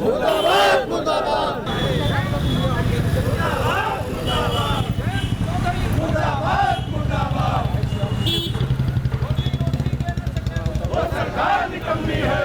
मुर्दाबाद मुर्दाबाद मुर्दाबाद मुर्दाबाद। वो सरकार निकम्मी है।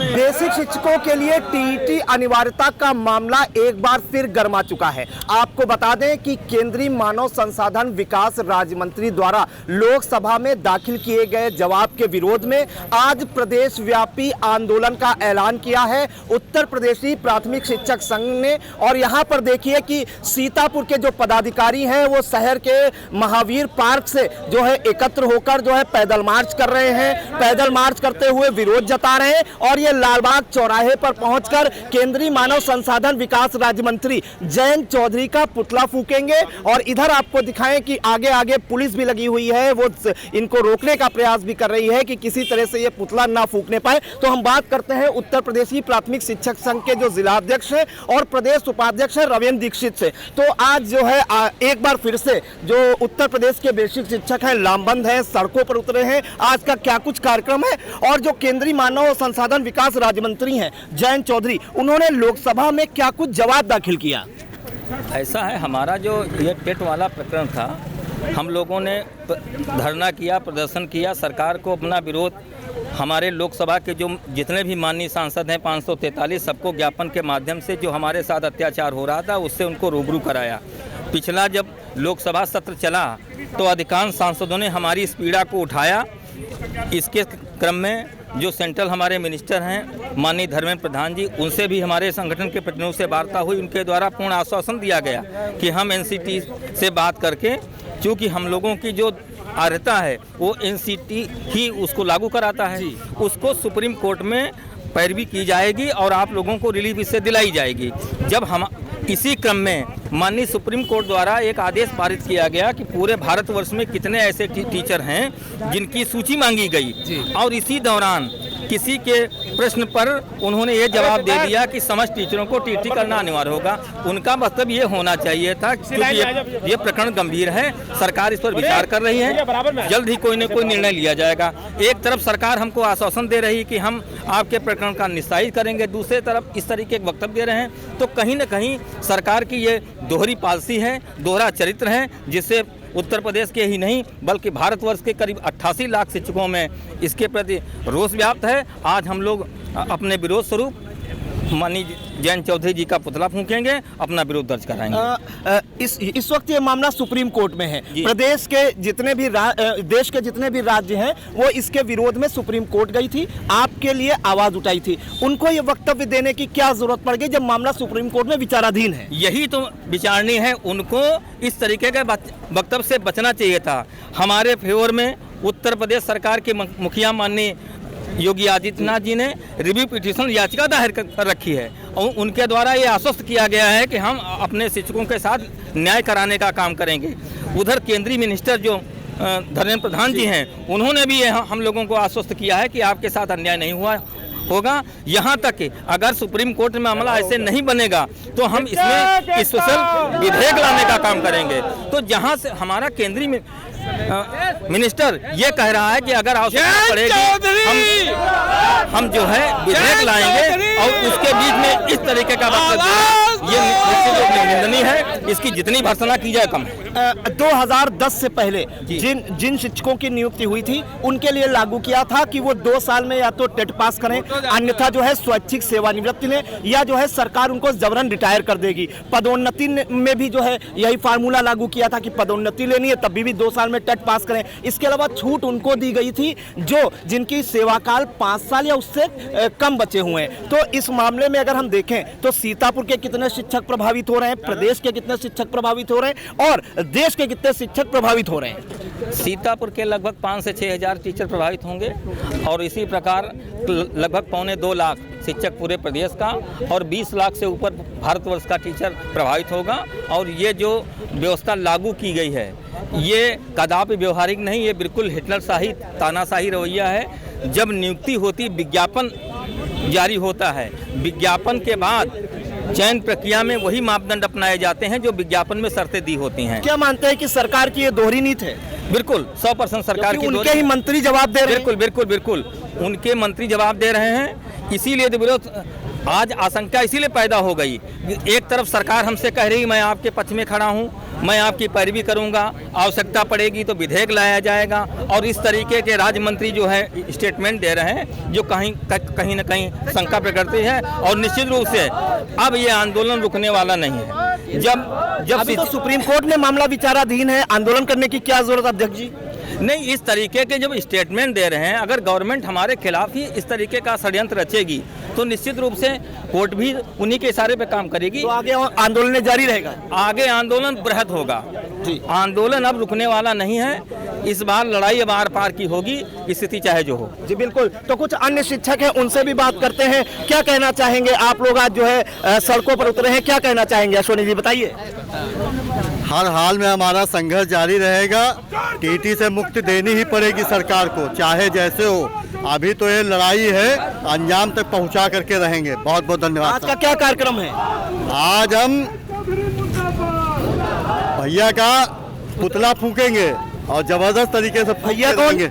बेसिक शिक्षकों के लिए टीईटी अनिवार्यता का मामला एक बार फिर गर्मा चुका है। आपको बता दें कि केंद्रीय मानव संसाधन विकास राज्य मंत्री द्वारा लोकसभा में दाखिल किए गए जवाब के विरोध में आज प्रदेश व्यापी आंदोलन का ऐलान किया है उत्तर प्रदेशी प्राथमिक शिक्षक संघ ने। और यहां पर देखिए कि सीतापुर के जो पदाधिकारी हैं वो शहर के महावीर पार्क से जो है एकत्र होकर जो है पैदल मार्च कर रहे हैं। पैदल मार्च करते हुए विरोध जता रहे हैं और ये लालबाग चौराहे पर पहुंचकर केंद्रीय मानव संसाधन विकास राज्य मंत्री जयंत चौधरी का पुतला फूकेंगे। और इधर आपको दिखाएं कि आगे आगे पुलिस भी लगी हुई है, वो इनको रोकने का प्रयास भी कर रही है कि किसी तरह से ये पुतला ना फूकने पाए। तो हम बात करते हैं उत्तर प्रदेशी प्राथमिक शिक्षक संघ के जो जिलाध्यक्ष है और प्रदेश उपाध्यक्ष है रविन्द्र दीक्षित से। तो आज जो है एक बार फिर से जो उत्तर प्रदेश के बेसिक शिक्षक हैं लामबंद है, सड़कों पर उतरे हैं। आज का क्या कुछ कार्यक्रम है और जो केंद्रीय मानव संसाधन विकास राज्य मंत्री हैं जयंत चौधरी, उन्होंने लोकसभा में क्या कुछ जवाब दाखिल किया। ऐसा है, हमारा जो ये टेट वाला प्रकरण था, हम लोगों ने धरना किया, प्रदर्शन किया, सरकार को अपना विरोध हमारे लोकसभा के जो जितने भी माननीय सांसद हैं 543 सबको ज्ञापन के माध्यम से जो हमारे साथ अत्याचार हो रहा था उससे उनको रूबरू कराया। पिछला जब लोकसभा सत्र चला तो अधिकांश सांसदों ने हमारी इस पीड़ा को उठाया। इसके क्रम में जो सेंट्रल हमारे मिनिस्टर हैं माननीय धर्मेंद्र प्रधान जी, उनसे भी हमारे संगठन के प्रतिनिधियों से वार्ता हुई। उनके द्वारा पूर्ण आश्वासन दिया गया कि हम एनसीटी से बात करके, चूँकि हम लोगों की जो अर्हता है वो एनसीटी ही उसको लागू कराता है, उसको सुप्रीम कोर्ट में पैरवी की जाएगी और आप लोगों को रिलीफ इससे दिलाई जाएगी। जब हम इसी क्रम में माननीय सुप्रीम कोर्ट द्वारा एक आदेश पारित किया गया कि पूरे भारतवर्ष में कितने ऐसे टीचर हैं जिनकी सूची मांगी गई और इसी दौरान किसी के प्रश्न पर उन्होंने ये जवाब दे दिया कि समस्त टीचरों को टीटी करना अनिवार्य होगा। उनका मतलब ये होना चाहिए था क्योंकि ये प्रकरण गंभीर है, सरकार इस पर विचार कर रही है, जल्द ही कोई न कोई निर्णय लिया जाएगा। एक तरफ सरकार हमको आश्वासन दे रही कि हम आपके प्रकरण का निस्तारित करेंगे, दूसरी तरफ इस तरीके के वक्तव्य दे रहे हैं। तो कहीं न कहीं सरकार की ये दोहरी पॉलिसी है, दोहरा चरित्र है, जिससे उत्तर प्रदेश के ही नहीं बल्कि भारतवर्ष के करीब 88 लाख शिक्षकों में इसके प्रति रोष व्याप्त है। आज हम लोग अपने विरोध स्वरूप माननीय जयंत चौधरी जी का पुतला फूकेंगे, अपना विरोध दर्ज कराएंगे। इस वक्त ये मामला सुप्रीम कोर्ट में है। प्रदेश के जितने भी देश के जितने भी राज्य हैं वो इसके विरोध में सुप्रीम कोर्ट गई थी, आपके लिए आवाज उठाई थी। उनको ये वक्तव्य देने की क्या जरूरत पड़ गई जब मामला सुप्रीम कोर्ट में विचाराधीन है? यही तो विचारणी है, उनको इस तरीके के वक्तव्य से बचना चाहिए था। हमारे फेवर में उत्तर प्रदेश सरकार के मुखिया माननीय योगी आदित्यनाथ जी ने रिव्यू पिटीशन याचिका दायर कर रखी है और उनके द्वारा ये आश्वस्त किया गया है कि हम अपने शिक्षकों के साथ न्याय कराने का काम करेंगे। उधर केंद्रीय मिनिस्टर जो धर्मेंद्र प्रधान जी हैं, उन्होंने भी हम लोगों को आश्वस्त किया है कि आपके साथ अन्याय नहीं हुआ होगा। यहाँ तक कि अगर सुप्रीम कोर्ट में मामला ऐसे नहीं बनेगा तो हम इसमें स्पेशल विधेयक लाने का काम करेंगे। तो जहाँ से हमारा केंद्रीय मिनिस्टर ये कह रहा है कि अगर आवश्यकता पड़ेगी हम जो है विधेयक लाएंगे और उसके बीच में इस तरीके का वक्तव्य ये निश्चित रूप से निंदनीय है। इसकी जितनी भर्त्सना की जाए कम है। 2010 से पहले जिन शिक्षकों की नियुक्ति हुई थी उनके लिए लागू किया था कि वो 2 साल में या तो टेट पास करें, अन्यथा जो है स्वैच्छिक सेवानिवृत्ति लें या जो है सरकार उनको जबरन रिटायर कर देगी। पदोन्नति में भी जो है यही फार्मूला लागू किया था कि पदोन्नति लेनी है तब भी 2 साल में टेट पास करें। इसके अलावा छूट उनको दी गई थी जो जिनकी सेवा काल 5 साल या उससे कम बचे हुए हैं। तो इस मामले में अगर हम देखें तो सीतापुर के कितने शिक्षक प्रभावित हो रहे हैं, प्रदेश के कितने शिक्षक प्रभावित हो रहे हैं और देश के कितने शिक्षक प्रभावित हो रहे हैं? सीतापुर के लगभग 5 से 6 हज़ार टीचर प्रभावित होंगे और इसी प्रकार लगभग 1.25 लाख शिक्षक पूरे प्रदेश का और 20 लाख से ऊपर भारतवर्ष का टीचर प्रभावित होगा। और ये जो व्यवस्था लागू की गई है ये कदापि व्यवहारिक नहीं, ये बिल्कुल हिटलरशाही तानाशाही रवैया है। जब नियुक्ति होती विज्ञापन जारी होता है, विज्ञापन के बाद चयन प्रक्रिया में वही मापदंड अपनाए जाते हैं जो विज्ञापन में शर्तें दी होती हैं। क्या मानते हैं कि सरकार की ये दोहरी नीति है? बिल्कुल 100% सरकार की उनके ही मंत्री जवाब दे रहे हैं। बिल्कुल बिल्कुल बिल्कुल उनके मंत्री जवाब दे रहे हैं। इसीलिए तो विरोध आज आशंका इसीलिए पैदा हो गई। एक तरफ सरकार हमसे कह रही मैं आपके पक्ष में खड़ा हूं, मैं आपकी पैरवी करूंगा, आवश्यकता पड़ेगी तो विधेयक लाया जाएगा, और इस तरीके के राज्य मंत्री जो है स्टेटमेंट दे रहे हैं जो कहीं न कहीं शंका प्रकटती है। और निश्चित रूप से अब ये आंदोलन रुकने वाला नहीं है। जब अभी तो सुप्रीम कोर्ट ने मामला विचाराधीन है, आंदोलन करने की क्या जरूरत अध्यक्ष जी? नहीं, इस तरीके के जब स्टेटमेंट दे रहे हैं, अगर गवर्नमेंट हमारे खिलाफ ही इस तरीके का षड्यंत्र रचेगी तो निश्चित रूप से कोर्ट भी उन्हीं के इशारे पे काम करेगी। तो आगे आंदोलन जारी रहेगा? आगे आंदोलन बृहद होगा। आंदोलन अब रुकने वाला नहीं है। इस बार लड़ाई अब आर पार की होगी, स्थिति चाहे जो हो। जी बिल्कुल। तो कुछ अन्य शिक्षक हैं, उनसे भी बात करते हैं। क्या कहना चाहेंगे आप लोग आज जो है सड़कों पर उतरे हैं, क्या कहना चाहेंगे? अश्विनी जी बताइए। हर हाल में हमारा संघर्ष जारी रहेगा। टीटी से मुक्ति देनी ही पड़ेगी सरकार को, चाहे जैसे हो। अभी तो ये लड़ाई है, अंजाम तक पहुंचा करके रहेंगे। बहुत बहुत धन्यवाद। आज का क्या कार्यक्रम है? आज हम भैया का पुतला फूकेंगे और जबरदस्त तरीके से भैया कौन?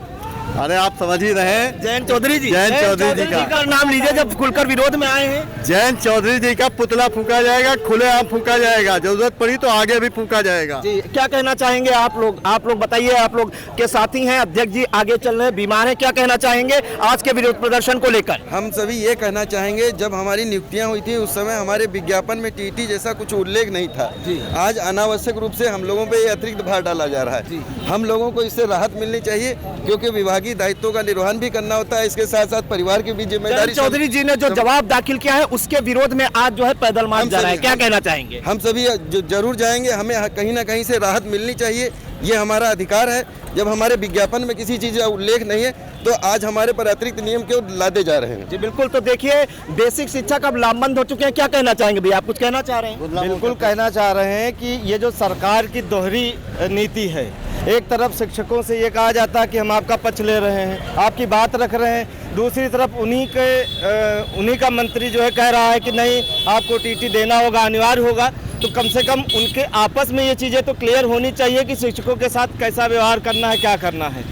अरे आप समझ ही रहे हैं, जयंत चौधरी जी। जयंत चौधरी जी का नाम लीजिए, जब खुलकर विरोध में आए हैं। जयंत चौधरी जी का पुतला फूका जाएगा, खुलेआम फूका जाएगा, जरूरत पड़ी तो आगे भी फूका जाएगा। जी क्या कहना चाहेंगे आप लोग? आप लोग बताइए, आप लोग के साथी हैं। अध्यक्ष जी आगे चल रहे हैं, बीमार हैं, क्या कहना चाहेंगे आज के विरोध प्रदर्शन को लेकर? हम सभी ये कहना चाहेंगे, जब हमारी नियुक्तियां हुई थी उस समय हमारे विज्ञापन में टीटी जैसा कुछ उल्लेख नहीं था। आज अनावश्यक रूप से हम लोगों पे ये अतिरिक्त भार डाला जा रहा है। हम लोगों को इससे राहत मिलनी चाहिए, क्योंकि विभागीय दायित्वों का निर्वहन भी करना होता है। इसके साथ साथ परिवार की भी जिम्मेदारी। चौधरी जी ने जो जवाब दाखिल किया है उसके विरोध में आज जो है पैदल मार्च जा रहा है, क्या कहना चाहेंगे? हम सभी जरूर जाएंगे, हमें कहीं ना कहीं से राहत मिलनी चाहिए, ये हमारा अधिकार है। जब हमारे विज्ञापन में किसी चीज का उल्लेख नहीं है तो आज हमारे पर अतिरिक्त नियम क्यों लादे जा रहे हैं? जी बिल्कुल। तो देखिए, बेसिक शिक्षक अब लामबंद हो चुके हैं, क्या कहना चाहेंगे भैया? आप कुछ कहना चाह रहे हैं? बिल्कुल कहना चाह रहे हैं कि ये जो सरकार की दोहरी नीति है, एक तरफ शिक्षकों से ये कहा जाता है कि हम आपका पक्ष ले रहे हैं, आपकी बात रख रहे हैं, दूसरी तरफ उन्हीं का मंत्री जो है कह रहा है कि नहीं, आपको टीटी देना होगा, अनिवार्य होगा। तो कम से कम उनके आपस में ये चीज़ें तो क्लियर होनी चाहिए कि शिक्षकों के साथ कैसा व्यवहार करना है, क्या करना है।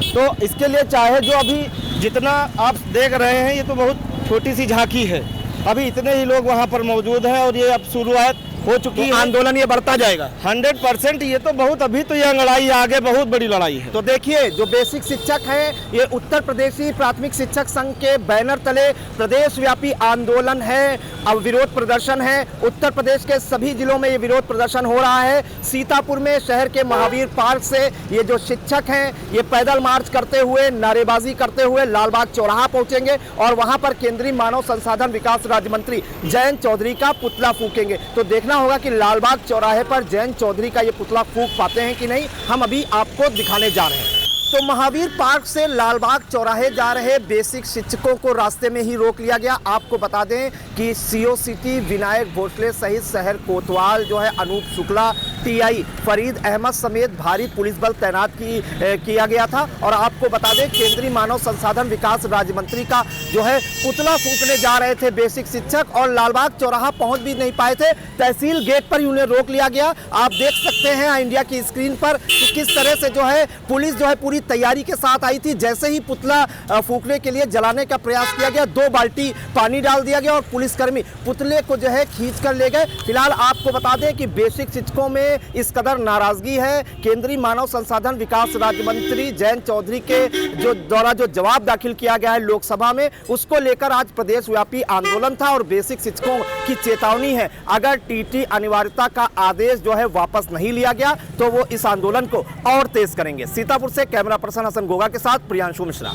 तो इसके लिए चाहे जो अभी जितना आप देख रहे हैं, ये तो बहुत छोटी सी झांकी है। अभी इतने ही लोग वहाँ पर मौजूद हैं और ये अब शुरुआत हो चुकी है। आंदोलन ये बढ़ता जाएगा 100%। ये तो बहुत, अभी तो ये लड़ाई आगे बहुत बड़ी लड़ाई है। तो देखिए, जो बेसिक शिक्षक हैं, ये उत्तर प्रदेशी प्राथमिक शिक्षक संघ के बैनर तले प्रदेश व्यापी आंदोलन है, अब विरोध प्रदर्शन है। उत्तर प्रदेश के सभी जिलों में ये विरोध प्रदर्शन हो रहा है। सीतापुर में शहर के महावीर पार्क से ये जो शिक्षक हैं, ये पैदल मार्च करते हुए, नारेबाजी करते हुए लालबाग चौराहा पहुंचेंगे और वहां पर केंद्रीय मानव संसाधन विकास राज्य मंत्री जयंत चौधरी का पुतला फूकेंगे। तो देखना होगा कि लालबाग चौराहे पर जयंत चौधरी का ये पुतला फूंक पाते हैं कि नहीं, हम अभी आपको दिखाने जा रहे हैं। तो महावीर पार्क से लालबाग चौराहे जा रहे बेसिक शिक्षकों को रास्ते में ही रोक लिया गया। आपको बता दें कि सीओ सिटी विनायक भोसले सहित शहर कोतवाल जो है, अनूप शुक्ला, टीआई फरीद अहमद समेत भारी पुलिस बल तैनात किया गया था। और आपको बता दें, केंद्रीय मानव संसाधन विकास राज्य मंत्री का जो है पुतला फूंकने जा रहे थे बेसिक शिक्षक, और लालबाग चौराहा पहुंच भी नहीं पाए थे। तहसील गेट पर ही उन्हें रोक लिया गया। आप देख सकते हैं इंडिया की स्क्रीन पर कि किस तरह से जो है पुलिस जो है पूरी तैयारी के साथ आई थी। जैसे ही पुतला फूंकने के लिए जलाने का प्रयास किया गया, 2 बाल्टी पानी डाल दिया गया और पुलिसकर्मी पुतले को जो है खींच कर ले गए। फिलहाल आपको बता दें कि बेसिक शिक्षकों में इस कदर नाराजगी है। केंद्रीय मानव संसाधन विकास राज्य मंत्री जयंत चौधरी के द्वारा जो जवाब दाखिल किया गया है लोकसभा में, उसको लेकर आज प्रदेश व्यापी आंदोलन था और बेसिक शिक्षकों की चेतावनी है, अगर टीटी अनिवार्यता का आदेश जो है वापस नहीं लिया गया तो वो इस आंदोलन को और तेज करेंगे। सीतापुर से कैमरा पर्सन हसन गोगा के साथ प्रियांशु मिश्रा।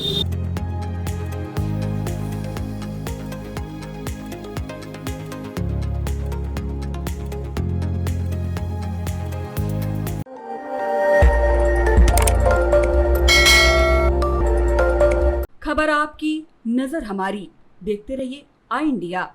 खबर आपकी, नजर हमारी। देखते रहिए आई इंडिया।